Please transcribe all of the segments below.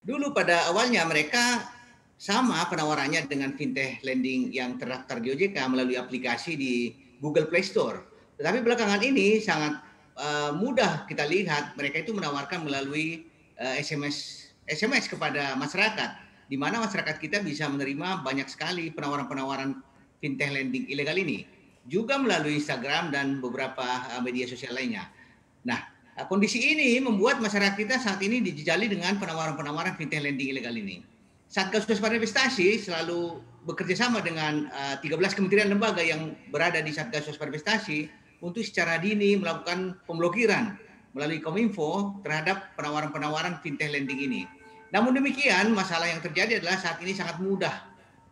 Dulu pada awalnya mereka sama penawarannya dengan fintech lending yang terdaftar di OJK melalui aplikasi di Google Play Store. Tetapi belakangan ini sangat mudah kita lihat mereka itu menawarkan melalui SMS kepada masyarakat, di mana masyarakat kita bisa menerima banyak sekali penawaran-penawaran fintech lending ilegal ini, juga melalui Instagram dan beberapa media sosial lainnya. Nah, kondisi ini membuat masyarakat kita saat ini dijejali dengan penawaran-penawaran fintech lending ilegal ini. Satgas Waspada Investasi selalu bekerja sama dengan 13 kementerian lembaga yang berada di Satgas Waspada Investasi untuk secara dini melakukan pemblokiran melalui Kominfo terhadap penawaran-penawaran fintech lending ini. Namun demikian, masalah yang terjadi adalah saat ini sangat mudah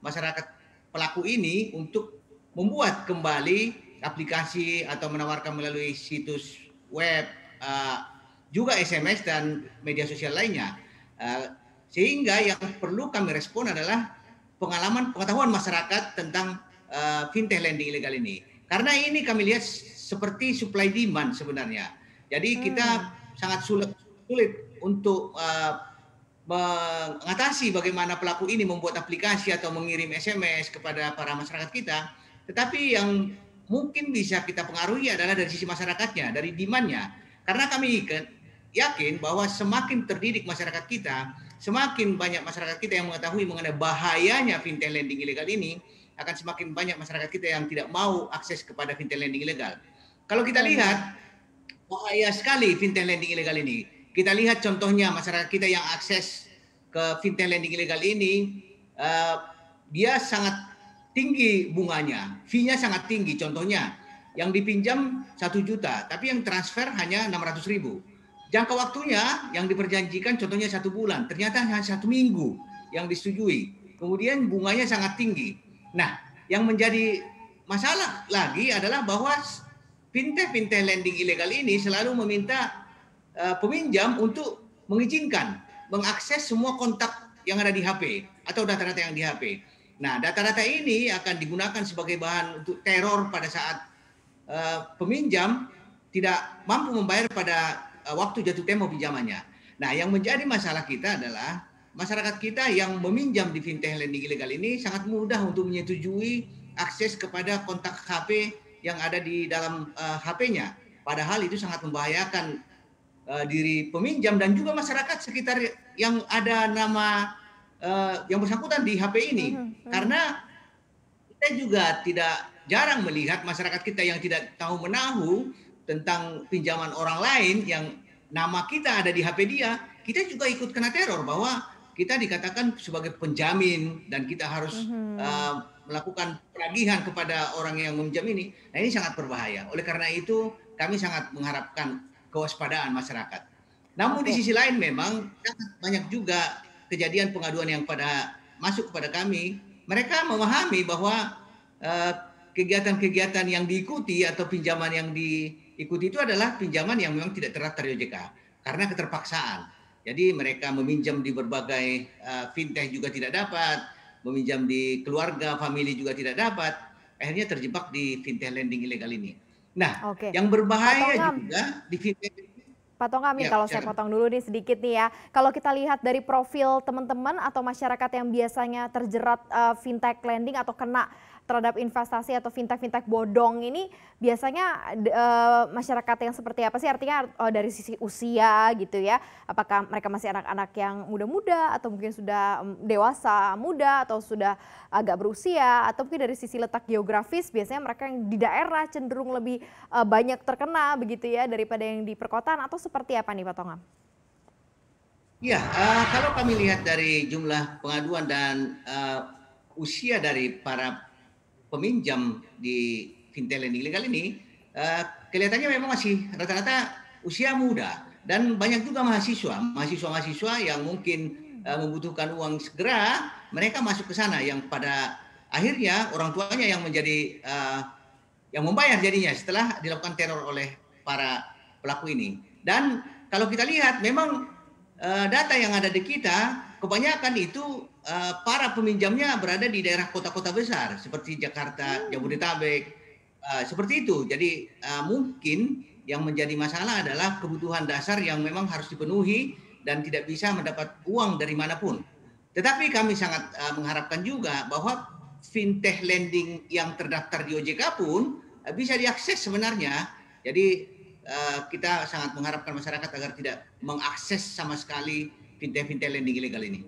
masyarakat pelaku ini untuk membuat kembali aplikasi atau menawarkan melalui situs web, juga SMS dan media sosial lainnya. Sehingga yang perlu kami respon adalah pengetahuan masyarakat tentang fintech lending ilegal ini. Karena ini kami lihat seperti supply demand sebenarnya. Jadi kita sangat sulit untuk mengatasi bagaimana pelaku ini membuat aplikasi atau mengirim SMS kepada para masyarakat kita. Tetapi yang mungkin bisa kita pengaruhi adalah dari sisi masyarakatnya, dari demand-nya. Karena kami yakin bahwa semakin terdidik masyarakat kita, semakin banyak masyarakat kita yang mengetahui mengenai bahayanya fintech lending ilegal ini, akan semakin banyak masyarakat kita yang tidak mau akses kepada fintech lending ilegal. Kalau kita lihat, bahaya sekali fintech lending ilegal ini. Kita lihat contohnya masyarakat kita yang akses ke fintech lending ilegal ini, dia sangat tinggi bunganya, fee-nya sangat tinggi. Contohnya, yang dipinjam 1 juta, tapi yang transfer hanya 600.000. Jangka waktunya yang diperjanjikan contohnya 1 bulan, ternyata hanya 1 minggu yang disetujui. Kemudian bunganya sangat tinggi. Nah, yang menjadi masalah lagi adalah bahwa fintech lending ilegal ini selalu meminta peminjam untuk mengizinkan mengakses semua kontak yang ada di HP atau data-data yang di HP. Nah, data-data ini akan digunakan sebagai bahan untuk teror pada saat peminjam tidak mampu membayar pada waktu jatuh tempo pinjamannya. Nah, yang menjadi masalah kita adalah masyarakat kita yang meminjam di fintech lending ilegal ini sangat mudah untuk menyetujui akses kepada kontak HP yang ada di dalam HP-nya. Padahal itu sangat membahayakan diri peminjam dan juga masyarakat sekitar yang ada nama yang bersangkutan di HP ini. Karena kita juga tidak jarang melihat masyarakat kita yang tidak tahu menahu tentang pinjaman orang lain yang nama kita ada di HP dia, kita juga ikut kena teror bahwa kita dikatakan sebagai penjamin dan kita harus melakukan penagihan kepada orang yang meminjam ini. Nah, ini sangat berbahaya. Oleh karena itu, kami sangat mengharapkan kewaspadaan masyarakat. Namun di sisi lain memang banyak juga kejadian pengaduan yang masuk kepada kami. Mereka memahami bahwa kegiatan-kegiatan yang diikuti atau pinjaman yang diikuti itu adalah pinjaman yang memang tidak terdaftar di OJK karena keterpaksaan. Jadi mereka meminjam di berbagai fintech juga tidak dapat, meminjam di keluarga, family juga tidak dapat, akhirnya terjebak di fintech lending ilegal ini. Nah, yang berbahaya juga di fintech. Pak Tongam, kalau saya potong dulu nih sedikit nih ya. Kalau kita lihat dari profil teman-teman atau masyarakat yang biasanya terjerat fintech lending atau kena terhadap investasi atau fintech bodong ini, biasanya masyarakat yang seperti apa sih? Artinya dari sisi usia gitu ya, apakah mereka masih anak-anak yang muda-muda atau mungkin sudah dewasa muda atau sudah agak berusia, atau mungkin dari sisi letak geografis biasanya mereka yang di daerah cenderung lebih banyak terkena begitu ya daripada yang di perkotaan, atau seperti apa nih Pak Tongam? Ya, kalau kami lihat dari jumlah pengaduan dan usia dari para peminjam di fintech lending ilegal ini, kelihatannya memang masih rata-rata usia muda dan banyak juga mahasiswa yang mungkin membutuhkan uang segera, mereka masuk ke sana yang pada akhirnya orang tuanya yang menjadi yang membayar jadinya setelah dilakukan teror oleh para pelaku ini. Dan kalau kita lihat memang data yang ada di kita kebanyakan itu para peminjamnya berada di daerah kota-kota besar seperti Jakarta, Jabodetabek, seperti itu. Jadi mungkin yang menjadi masalah adalah kebutuhan dasar yang memang harus dipenuhi dan tidak bisa mendapat uang dari manapun. Tetapi kami sangat mengharapkan juga bahwa fintech lending yang terdaftar di OJK pun bisa diakses sebenarnya. Jadi kita sangat mengharapkan masyarakat agar tidak mengakses sama sekali fintech lending ilegal ini.